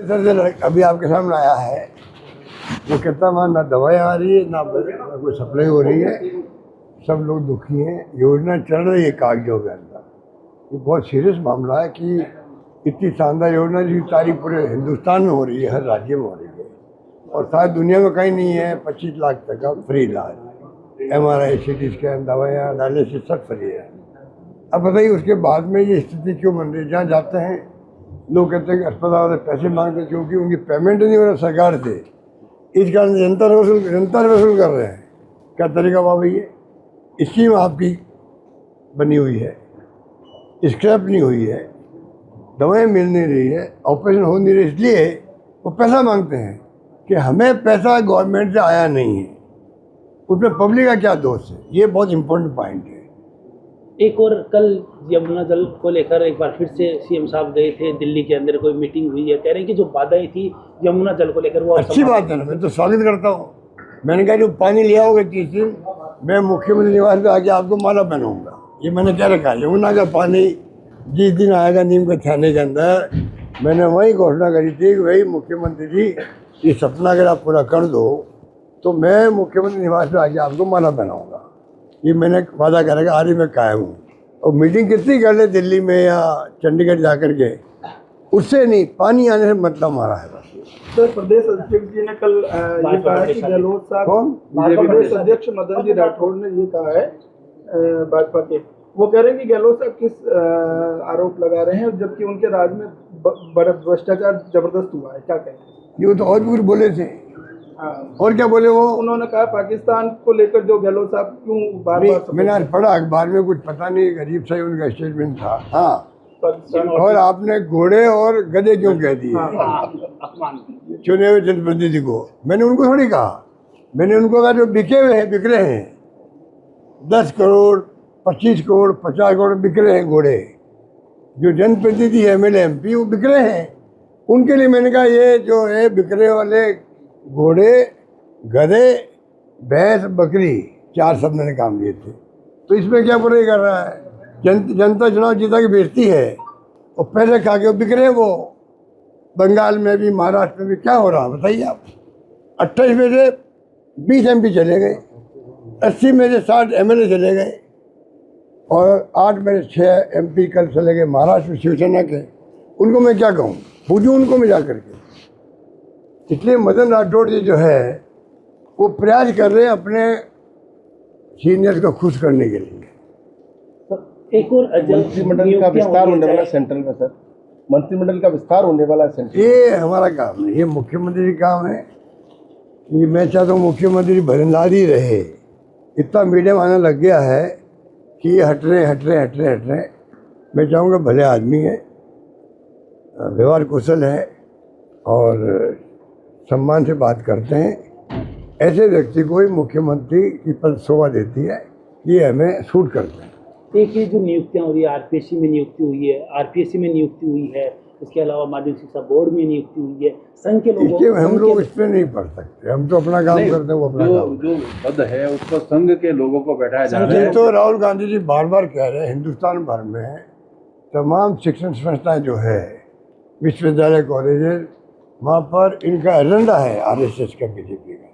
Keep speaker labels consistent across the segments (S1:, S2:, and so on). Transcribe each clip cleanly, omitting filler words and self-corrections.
S1: Sir से अभी आपके सामने आया है, वो कहता है ना दवाई आ रही है ना कोई सप्लाई हो रही है, सब लोग दुखी हैं, योजना चल रही है कागजों के अंदर। ये बहुत सीरियस मामला है कि इतनी शानदार योजना जिसकी तारीफ पूरे हिंदुस्तान में हो रही है, हर राज्य में हो रही है और शायद दुनिया में कहीं नहीं है। 25 लाख तक का फ्री इलाज, MRI, CT स्कैन, दवाइयाँ, डायलिसिस सब फ्री है। अब बताइए उसके बाद में ये स्थिति क्यों बन रही है? जहाँ जाते हैं लोग कहते हैं कि अस्पताल वाले पैसे मांगते हैं क्योंकि उनकी पेमेंट नहीं हो रहा सरकार से, इस कारण जनता वसूल कर रहे हैं। क्या तरीका बाबा, ये स्कीम आपकी बनी हुई है, स्क्रैप नहीं हुई है, दवाएं मिल नहीं रही है, ऑपरेशन हो नहीं रही, इसलिए वो पैसा मांगते हैं कि हमें पैसा गवर्नमेंट से आया नहीं है, उसमें पब्लिक का क्या दोष है? ये बहुत इंपॉर्टेंट पॉइंट है।
S2: एक और कल यमुना जल को लेकर एक बार फिर से CM साहब गए थे दिल्ली के अंदर, कोई मीटिंग हुई है, कह रहे हैं कि जो बाधाएं थी यमुना जल को लेकर वो
S1: अच्छी बात है ना, मैं तो स्वागत करता हूँ। मैंने कहा जो पानी लिया होगा 30 दिन, मैं मुख्यमंत्री निवास पे आके आपको माला पहनाऊंगा, ये मैंने क्या रखा है। यमुना का पानी जिस दिन आएगा नीम के थाने के अंदर, मैंने वही घोषणा करी थी कि भाई मुख्यमंत्री जी ये सपना अगर आप पूरा कर दो तो मैं मुख्यमंत्री निवास पे आके आपको माला पहनाऊंगा। ये मैंने वादा करेगा, आज ही मैं कायम हूँ। और मीटिंग कितनी कर ले दिल्ली में या चंडीगढ़ जा कर के, उससे नहीं, पानी आने से मतलब हमारा है बस।
S3: सर, प्रदेश अध्यक्ष जी ने कल ये कहा कि गहलोत साहब, कौन प्रदेश अध्यक्ष मदन जी राठौड़ ने ये कहा है भाजपा के, वो कह रहे हैं कि गहलोत साहब किस आरोप लगा रहे हैं जबकि उनके राज में बड़ा भ्रष्टाचार जबरदस्त हुआ है, क्या कहें?
S1: ये तो और भी कुछ बोले थे। और क्या बोले वो?
S3: उन्होंने कहा पाकिस्तान को लेकर जो गहलोत साहब क्यों बार-बार, मैंने
S1: आज पढ़ा अखबार में, कुछ पता नहीं, अजीब सा ही उनका स्टेटमेंट था। हाँ, और आपने घोड़े और गधे क्यों कह दिए चुने हुए जनप्रतिनिधि को? मैंने उनको थोड़ी कहा, मैंने उनको कहा जो बिके हुए हैं, बिक रहे हैं, 10 करोड़ 25 करोड़ 50 करोड़ बिक रहे हैं घोड़े, जो जनप्रतिनिधि है MLA MP वो बिक रहे हैं, उनके लिए मैंने कहा ये जो है बिकने वाले घोड़े, गधे, भैंस, बकरी, 4 शब्द मैंने काम लिए थे, तो इसमें क्या बुराई कर रहा है? जनता चुनाव जीता के बेचती है और पैसे खा के वो बिक रहे हैं। वो बंगाल में भी, महाराष्ट्र में भी क्या हो रहा बताइए आप? 28 में से 20 MP चले गए, 80 में से 60 MLA चले गए और 8 में से 6 MP कल चले गए महाराष्ट्र में शिवसेना के। उनको मैं क्या कहूँ, पूछूँ उनको मैं जा करके? इसलिए मदन राठौड़ जी जो है वो प्रयास कर रहे हैं अपने सीनियर्स को खुश करने के लिए।
S2: एक और
S4: मंत्रिमंडल का विस्तार होने वाला सेंट्रल में, सर मंत्रिमंडल का विस्तार होने वाला सेंट्रल,
S1: ये हमारा काम है, ये मुख्यमंत्री का काम है। ये मैं चाहता हूँ मुख्यमंत्री भरनलाल ही रहे। इतना मीडिया में आने लग गया है कि ये हट रहे। मैं चाहूँगा भले आदमी है, व्यवहार कुशल है और सम्मान से बात करते हैं, ऐसे व्यक्ति को ही मुख्यमंत्री की पद शोभा देती है, ये हमें सूट करते हैं।
S2: एक ये जो नियुक्तियाँ हो रही है, RPSC में नियुक्ति हुई है, RPSC में नियुक्ति हुई है, इसके अलावा माध्यमिक शिक्षा बोर्ड में नियुक्ति हुई है, संघ के लोगों,
S1: हम लोग इस पर नहीं पढ़ सकते, हम तो अपना काम करते हैं, वो अपना काम।
S4: जो पद है उसको संघ के लोगों को बैठाया जा रहा है।
S1: तो राहुल गांधी जी बार बार कह रहे हैं, हिंदुस्तान भर में तमाम शिक्षण संस्थाएं जो है, विश्वविद्यालय, कॉलेजेस, वहाँ पर इनका एजेंडा है RSS का, BJP का,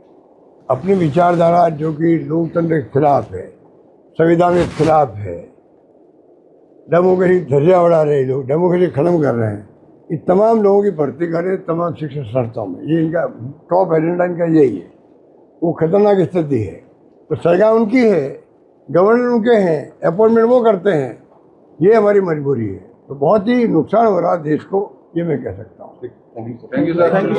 S1: अपनी विचारधारा जो कि लोकतंत्र के खिलाफ है, संविधान के खिलाफ है, डेमोक्रेसी धज्जियाँ उड़ा रहे लोग, डेमोक्रेसी खत्म कर रहे हैं, ये तमाम लोगों की भर्ती कर रहे हैं तमाम शिक्षण संस्थाओं में। ये इनका टॉप एजेंडा इनका यही है। वो खतरनाक स्थिति है, तो सरकार उनकी है, गवर्नर उनके हैं, अपॉइंटमेंट वो करते हैं, ये हमारी मजबूरी है। तो बहुत ही नुकसान हो रहा है देश को, ये मैं कह सकता हूँ।
S4: Thank you sir.